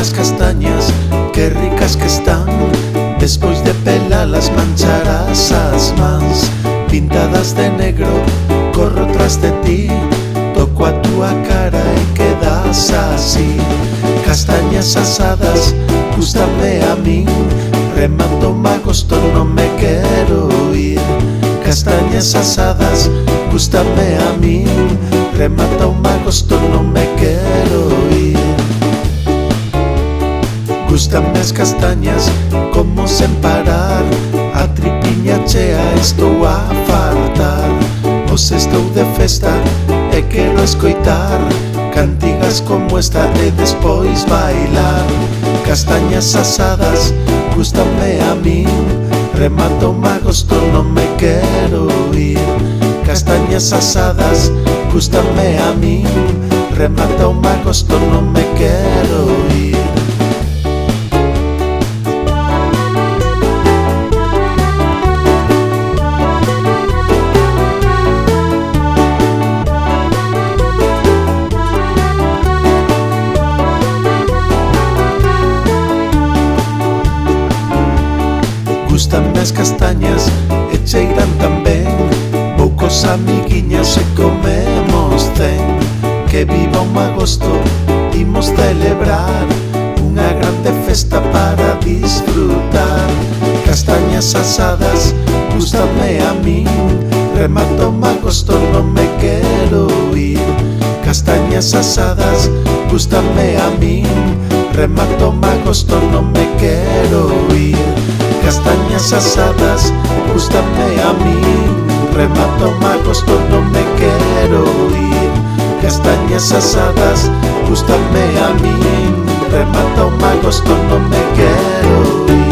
las castañas, qué ricas que están. Despois de pelalas mancharás as mans. Pintadas de negro, corro tras de ti, toco a túa cara e quedas así. Castañas asadas, gústame a min, remando agosto non me quero ir. Castañas asadas, gústame a min, remata agosto non me quero ir. Gústame as castañas como sen parar, a tripiña chea estou a fartar. Os estou de festa e quero escoitar cantigas como esta e despois bailar. Castañas asadas, gústame a min, remato agosto non me quero ir. Castañas asadas, gústame a min, remata agosto non me quero ir. Gústame as castañas e cheiran tamén. Vou cos amiguiñas e comemos cen. Que viva agosto, imos celebrar unha grande festa para disfrutar. Castañas asadas, gústame a min, remato agosto non me quero ir. Castañas asadas, gústame a min, remato agosto non me quero ir. Castañas asadas, gústame a min, remato agosto non me quero ir. Castañas asadas, gústame a min, remato agosto non me quero ir.